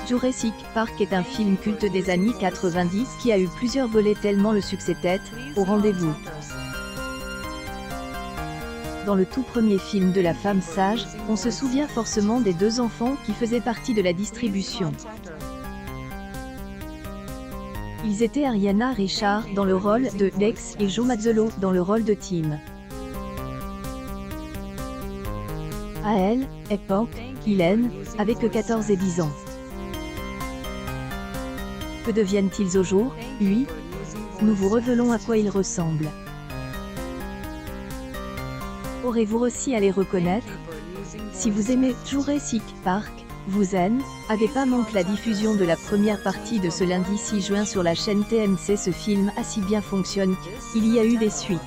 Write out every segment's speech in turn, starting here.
Jurassic Park est un film culte des années 90 qui a eu plusieurs volets tellement le succès tête au rendez-vous. Dans le tout premier film de la femme sage, on se souvient forcément des deux enfants qui faisaient partie de la distribution. Ils étaient Ariana Richard dans le rôle de Lex et Joe Mazzello dans le rôle de Tim. À elle, époque, Hélène, avec 14 et 10 ans. Que deviennent-ils au jour, oui? Nous vous révélons à quoi ils ressemblent. Aurez-vous réussi à les reconnaître? Si vous aimez Jurassic Park, vous avez pas manqué la diffusion de la première partie de ce lundi 6 juin sur la chaîne TMC. Ce film a si bien fonctionné qu'il y a eu des suites.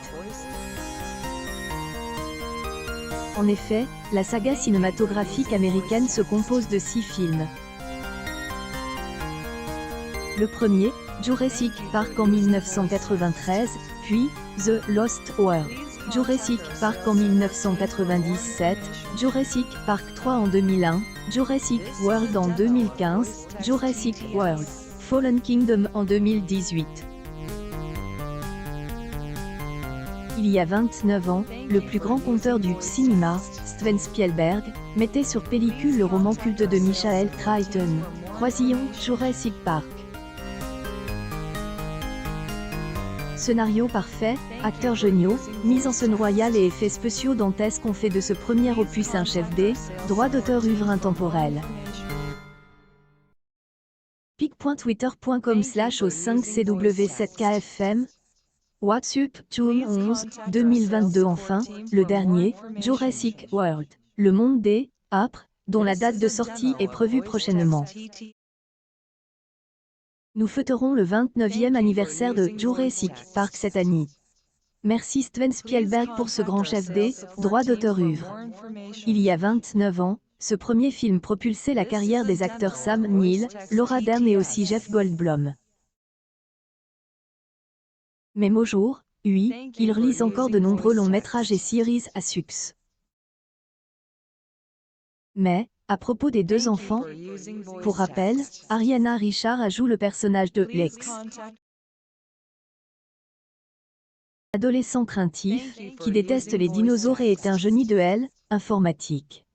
En effet, la saga cinématographique américaine se compose de 6 films. Le premier, Jurassic Park en 1993, puis The Lost World, Jurassic Park en 1997, Jurassic Park 3 en 2001, Jurassic World en 2015, Jurassic World Fallen Kingdom en 2018. Il y a 29 ans, le plus grand conteur du cinéma, Steven Spielberg, mettait sur pellicule le roman culte de Michael Crichton, Croisillon, Jurassic Park. Scénario parfait, acteurs géniaux, mise en scène royale et effets spéciaux dantesques ont fait de ce premier opus un chef des droits d'auteur œuvre intemporelle. pic.twitter.com/au5cw7kfm WhatsApp, June 11, 2022. Enfin, le dernier, Jurassic World, le monde des âpres, dont la date de sortie est prévue prochainement. Nous fêterons le 29e anniversaire de Jurassic Park cette année. Merci Steven Spielberg pour ce grand chef des droits d'auteur œuvre. Il y a 29 ans, ce premier film propulsait la carrière des acteurs Sam Neill, Laura Dern et aussi Jeff Goldblum. Même au jour, oui, il réalise encore de nombreux longs métrages et séries à succès. Mais, à propos des deux enfants, pour rappel, Ariana Richard joue le personnage de Lex. Adolescent craintif, qui déteste les dinosaures et est un génie de informatique.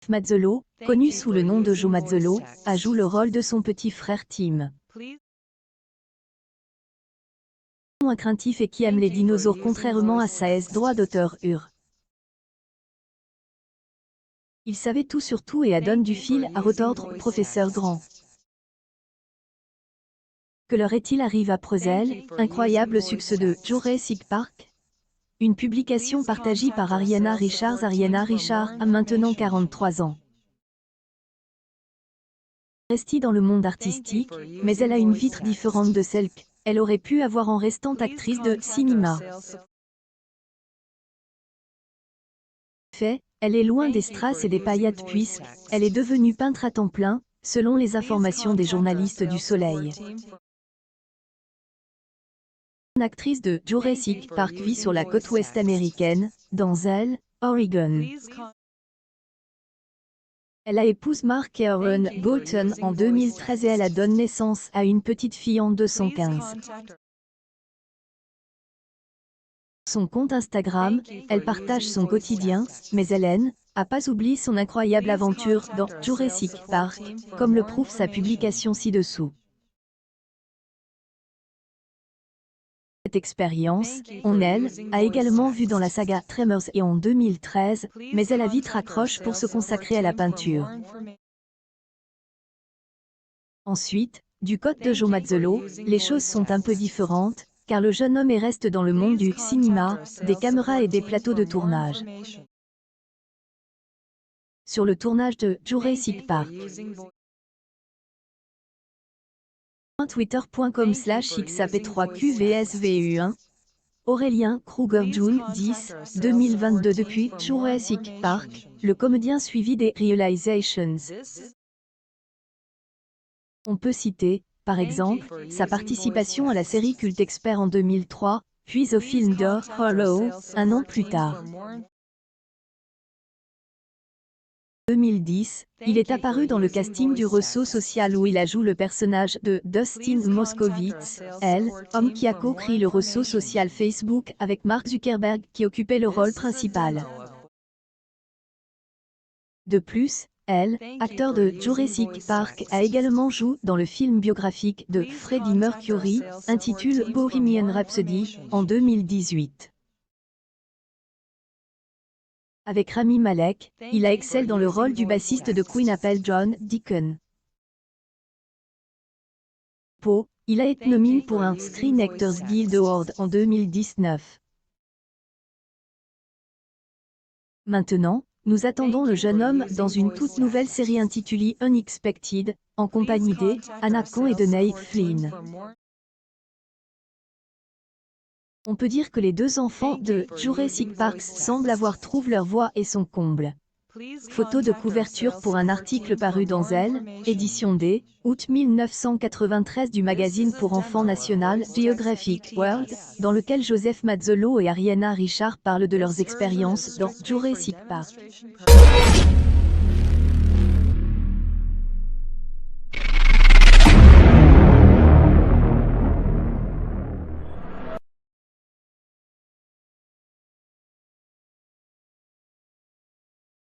Mazzello, connu sous le nom de Joe Mazzello, joue le rôle de son petit frère Tim. Moins craintif et qui aime les dinosaures contrairement à sa droit d'auteur Il savait tout sur tout et donne du fil à retordre au professeur Grant. Que leur est-il arrivé après elle, incroyable succès de Jurassic Park? Une publication partagée par Ariana Richard. Ariana Richard a maintenant 43 ans. Restée dans le monde artistique, mais elle a une vie différente de celle qu'elle aurait pu avoir en restant actrice de cinéma. Elle est loin des strass et des paillettes puisqu'elle est devenue peintre à temps plein, selon les informations des journalistes du Soleil. Actrice de Jurassic Park vit sur la côte ouest américaine, dans Oregon. Elle a épousé Mark Aaron Bolton en 2013 et elle a donné naissance à une petite fille en 2015. Son compte Instagram, elle partage son quotidien, mais Hélène a pas oublié son incroyable aventure dans Jurassic Park, comme le prouve sa publication ci-dessous. Cette expérience, a également vu dans la saga Tremors et en 2013, mais elle a vite raccroché pour se consacrer à la peinture. Ensuite, du côté de Joe Mazzello, les choses sont un peu différentes, car le jeune homme reste dans le monde du cinéma, des caméras et des plateaux de tournage. Sur le tournage de Jurassic Park. Twitter.com/xap3qvsvu1 Aurélien Kruger June 10, 2022. Depuis Jurassic Park, le comédien suivi des realizations. On peut citer, par exemple, sa participation à la série culte Expert en 2003, puis au film de Hollow, un an plus tard. 2010, il est apparu dans le casting du Ressaut social où il a joué le personnage de Dustin Moskovitz, homme qui a co-créé le Ressaut social Facebook avec Mark Zuckerberg qui occupait le rôle principal. De plus, acteur de Jurassic Park, a également joué dans le film biographique de Freddie Mercury, intitulé Bohemian Rhapsody, en 2018. Avec Rami Malek, il a excellé dans le rôle du bassiste de Queen appelé John Deacon. Il a été nominé pour un Screen Actors Guild Award en 2019. Maintenant, nous attendons le jeune homme dans une toute nouvelle série intitulée Unexpected, en compagnie d'Anna Con et de Nate Flynn. On peut dire que les deux enfants de Jurassic Park semblent avoir trouvé leur voie et son comble. Photo de couverture pour un article paru dans Elle, édition D, août 1993 du magazine pour enfants National Geographic World, dans lequel Joseph Mazzolo et Ariana Richard parlent de leurs expériences dans Jurassic Park.